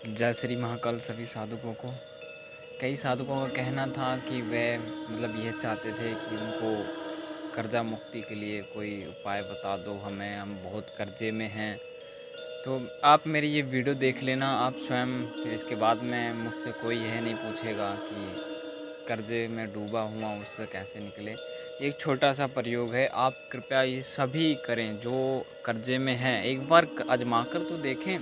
जय श्री महाकाल सभी साधुकों को। कई साधुकों का कहना था कि वे ये चाहते थे कि उनको कर्जा मुक्ति के लिए कोई उपाय बता दो हमें, हम बहुत कर्जे में हैं। तो आप मेरी ये वीडियो देख लेना आप स्वयं, फिर इसके बाद में मुझसे कोई यह नहीं पूछेगा कि कर्जे में डूबा हुआ उससे कैसे निकले। एक छोटा सा प्रयोग है, आप कृपया ये सभी करें जो कर्जे में हैं। एक बार आजमा कर तो देखें।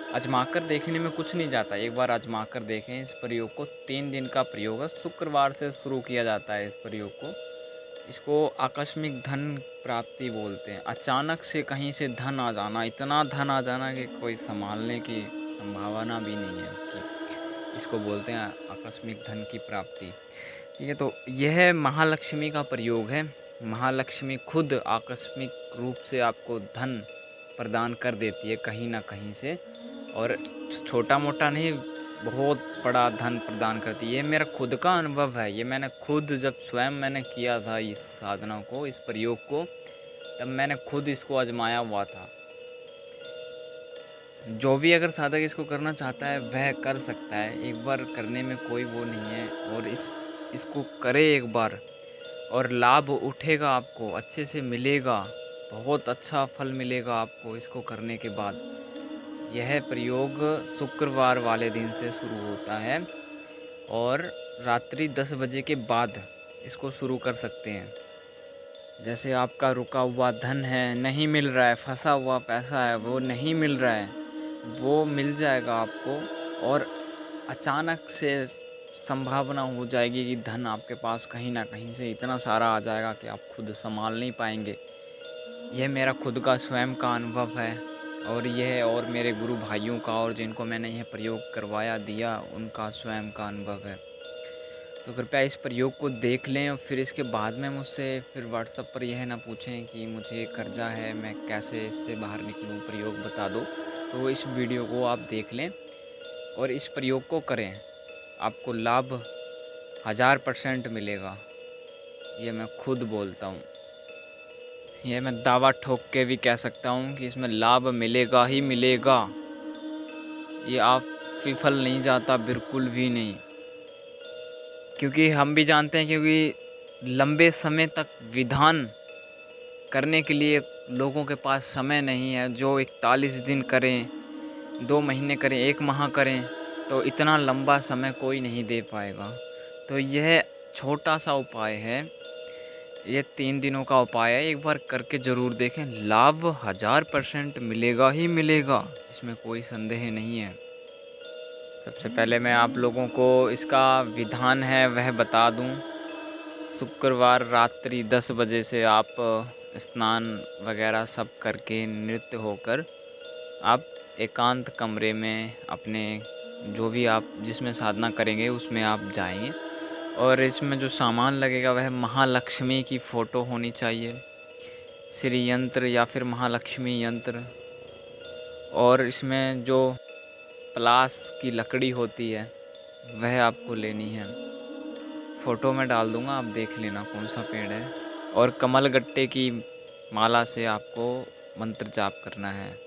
आजमाकर देखने में कुछ नहीं जाता, एक बार आजमाकर देखें इस प्रयोग को। 3 दिन का प्रयोग है, शुक्रवार से शुरू किया जाता है इस प्रयोग को। इसको आकस्मिक धन प्राप्ति बोलते हैं। अचानक से कहीं से धन आ जाना, इतना धन आ जाना कि कोई संभालने की संभावना भी नहीं है उसकी, इसको बोलते हैं आकस्मिक धन की प्राप्ति। ठीक है, तो यह महालक्ष्मी का प्रयोग है। महालक्ष्मी खुद आकस्मिक रूप से आपको धन प्रदान कर देती है कहीं ना कहीं से, और छोटा मोटा नहीं, बहुत बड़ा धन प्रदान करती है। ये मेरा खुद का अनुभव है, ये मैंने खुद जब स्वयं मैंने किया था इस साधना को, इस प्रयोग को, तब मैंने खुद इसको आजमाया हुआ था। जो भी अगर साधक इसको करना चाहता है वह कर सकता है, एक बार करने में कोई वो नहीं है। और इसको करे एक बार और लाभ उठेगा, आपको अच्छे से मिलेगा, बहुत अच्छा फल मिलेगा आपको इसको करने के बाद। यह प्रयोग शुक्रवार वाले दिन से शुरू होता है और रात्रि 10 बजे के बाद इसको शुरू कर सकते हैं। जैसे आपका रुका हुआ धन है, नहीं मिल रहा है, फंसा हुआ पैसा है, वो नहीं मिल रहा है, वो मिल जाएगा आपको। और अचानक से संभावना हो जाएगी कि धन आपके पास कहीं ना कहीं से इतना सारा आ जाएगा कि आप खुद संभाल नहीं पाएंगे। यह मेरा खुद का स्वयं का अनुभव है, और यह और मेरे गुरु भाइयों का, और जिनको मैंने यह प्रयोग करवाया दिया, उनका स्वयं का अनुभव है। तो कृपया इस प्रयोग को देख लें और फिर इसके बाद में मुझसे फिर व्हाट्सएप पर यह ना पूछें कि मुझे कर्जा है, मैं कैसे इससे बाहर निकलूं, प्रयोग बता दो। तो इस वीडियो को आप देख लें और इस प्रयोग को करें, आपको लाभ 1000% मिलेगा। ये मैं खुद बोलता हूँ, ये मैं दावा ठोक के भी कह सकता हूँ कि इसमें लाभ मिलेगा ही मिलेगा। ये आप विफल नहीं जाता, बिल्कुल भी नहीं। क्योंकि हम भी जानते हैं, क्योंकि लंबे समय तक विधान करने के लिए लोगों के पास समय नहीं है। जो 41 दिन करें, 2 महीने करें, 1 माह करें, तो इतना लंबा समय कोई नहीं दे पाएगा। तो यह छोटा सा उपाय है, ये 3 दिनों का उपाय है, एक बार करके ज़रूर देखें। लाभ 1000% मिलेगा ही मिलेगा, इसमें कोई संदेह नहीं है। सबसे पहले मैं आप लोगों को इसका विधान है वह बता दूं। शुक्रवार रात्रि 10 बजे से आप स्नान वगैरह सब करके, नृत्य होकर, आप एकांत कमरे में अपने, जो भी आप जिसमें साधना करेंगे उसमें आप जाएंगे। और इसमें जो सामान लगेगा वह महालक्ष्मी की फ़ोटो होनी चाहिए, श्री यंत्र या फिर महालक्ष्मी यंत्र। और इसमें जो पलास की लकड़ी होती है वह आपको लेनी है। फ़ोटो में डाल दूँगा, आप देख लेना कौन सा पेड़ है। और कमल गट्टे की माला से आपको मंत्र जाप करना है।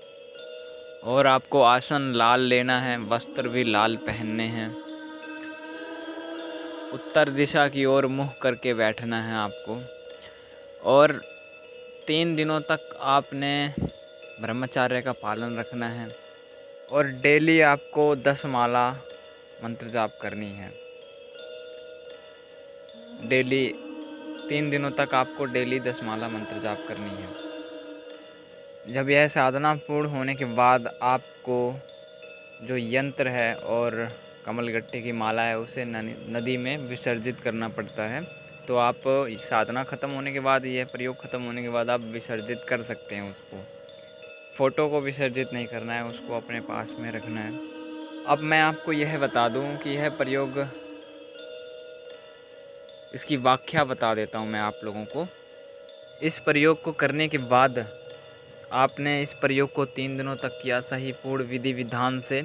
और आपको आसन लाल लेना है, वस्त्र भी लाल पहनने हैं। उत्तर दिशा की ओर मुँह करके बैठना है आपको। और 3 दिनों तक आपने ब्रह्मचर्य का पालन रखना है। और डेली आपको 10 माला मंत्र जाप करनी है। डेली 3 दिनों तक आपको डेली 10 माला मंत्र जाप करनी है। जब यह साधना पूर्ण होने के बाद आपको जो यंत्र है और कमलगट्टे की माला है उसे नदी में विसर्जित करना पड़ता है। तो आप साधना ख़त्म होने के बाद, यह प्रयोग ख़त्म होने के बाद आप विसर्जित कर सकते हैं उसको। फ़ोटो को विसर्जित नहीं करना है, उसको अपने पास में रखना है। अब मैं आपको यह बता दूं कि यह प्रयोग, इसकी व्याख्या बता देता हूं मैं आप लोगों को। इस प्रयोग को करने के बाद, आपने इस प्रयोग को 3 दिनों तक किया सही पूर्ण विधि विधान से।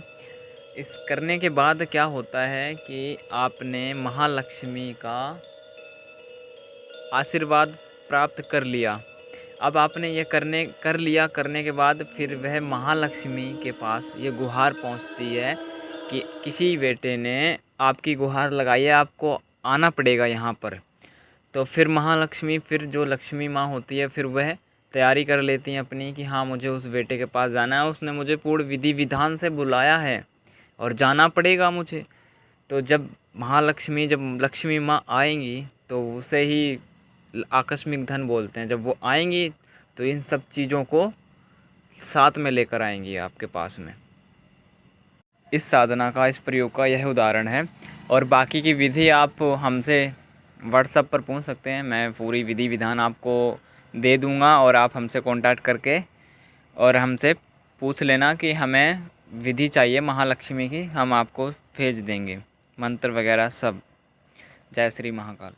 इस करने के बाद क्या होता है कि आपने महालक्ष्मी का आशीर्वाद प्राप्त कर लिया। अब आपने ये करने के बाद फिर वह महालक्ष्मी के पास ये गुहार पहुंचती है कि किसी बेटे ने आपकी गुहार लगाई है, आपको आना पड़ेगा यहाँ पर। तो फिर महालक्ष्मी, फिर जो लक्ष्मी माँ होती है, फिर वह तैयारी कर लेती हैं अपनी कि हाँ मुझे उस बेटे के पास जाना है, उसने मुझे पूर्ण विधि विधान से बुलाया है और जाना पड़ेगा मुझे। तो जब लक्ष्मी माँ आएंगी तो उसे ही आकस्मिक धन बोलते हैं। जब वो आएंगी तो इन सब चीज़ों को साथ में लेकर आएंगी आपके पास में। इस साधना का, इस प्रयोग का यह उदाहरण है। और बाकी की विधि आप हमसे व्हाट्सएप पर पूछ सकते हैं, मैं पूरी विधि विधान आपको दे दूंगा और आप हमसे कांटेक्ट करके और हमसे पूछ लेना कि हमें विधि चाहिए महालक्ष्मी की, हम आपको भेज देंगे मंत्र वगैरह सब। जय श्री महाकाल।